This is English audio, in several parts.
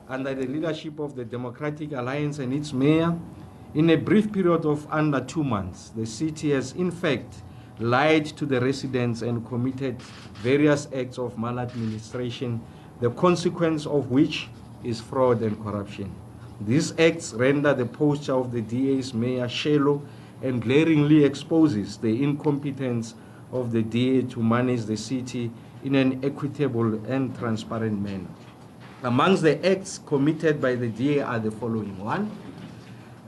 under the leadership of the Democratic Alliance and its mayor, in a brief period of under 2 months, the city has in fact lied to the residents and committed various acts of maladministration, the consequence of which is fraud and corruption. These acts render the posture of the DA's mayor shallow and glaringly exposes the incompetence of the DA to manage the city in an equitable and transparent manner. Amongst the acts committed by the DA are the following. 1,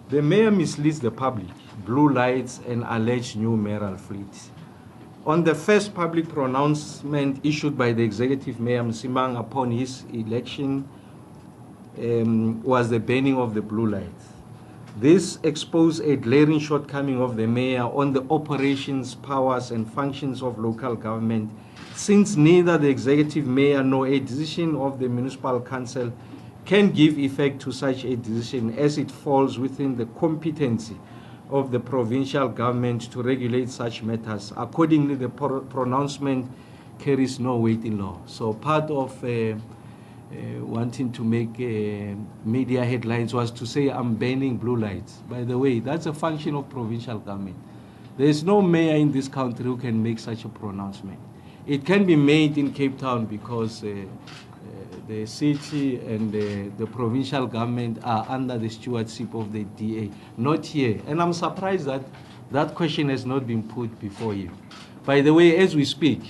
the mayor misleads the public, blue lights and alleged new mayoral fleet. On the first public pronouncement issued by the executive mayor Msimanga upon his election was the banning of the blue lights. This exposed a glaring shortcoming of the mayor on the operations, powers and functions of local government, since neither the executive mayor nor a decision of the municipal council can give effect to such a decision, as it falls within the competency of the provincial government to regulate such matters. Accordingly, the pronouncement carries no weight in law. So part of wanting to make media headlines was to say, I'm banning blue lights. By the way, that's a function of provincial government. There is no mayor in this country who can make such a pronouncement. It can be made in Cape Town because the city and the provincial government are under the stewardship of the DA, not here. And I'm surprised that that question has not been put before you. By the way, as we speak,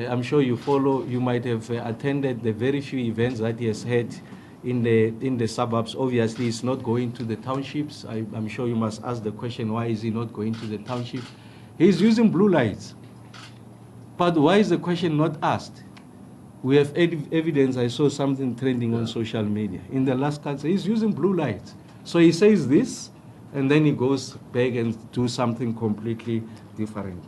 I'm sure you follow, you might have attended the very few events that he has had in the suburbs. Obviously, he's not going to the townships. I'm sure you must ask the question, why is he not going to the township? He's using blue lights. But why is the question not asked? We have evidence. I saw something trending on social media. In the last council, he's using blue lights. So he says this, and then he goes back and do something completely different.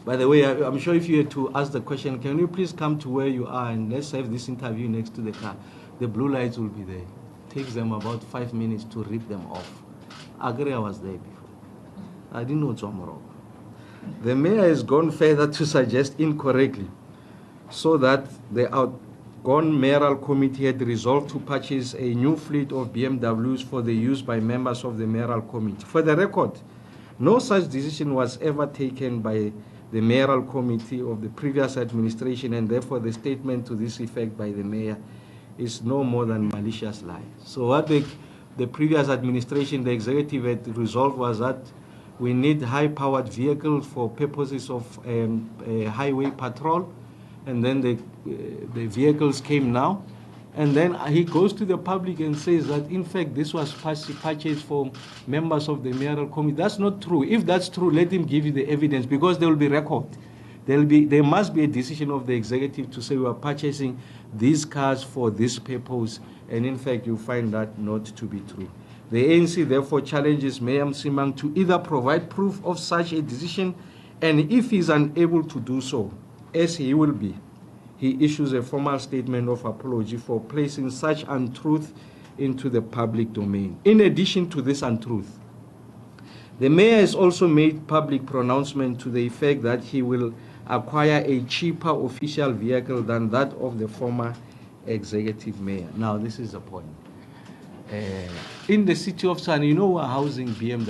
By the way, I'm sure if you had to ask the question, can you please come to where you are and let's have this interview next to the car, the blue lights will be there. It takes them about 5 minutes to rip them off. I agree, I was there before. I didn't know tomorrow. The mayor has gone further to suggest incorrectly, so that the outgone mayoral committee had resolved to purchase a new fleet of BMWs for the use by members of the mayoral committee. For the record, no such decision was ever taken by the mayoral committee of the previous administration, and therefore the statement to this effect by the mayor is no more than malicious lie. So what the previous administration, the executive had resolved was that we need high-powered vehicles for purposes of highway patrol, and then the vehicles came now. And then he goes to the public and says that, in fact, this was purchased for members of the mayoral committee. That's not true. If that's true, let him give you the evidence, because there will be record. There must be a decision of the executive to say we are purchasing these cars for this purpose, and in fact, you find that not to be true. The ANC therefore challenges Mayor Msimanga to either provide proof of such a decision, and if he is unable to do so, as he will be, he issues a formal statement of apology for placing such untruth into the public domain. In addition to this untruth, the mayor has also made public pronouncement to the effect that he will acquire a cheaper official vehicle than that of the former executive mayor. Now, this is the point. In the city of San, you know, we're housing BMW.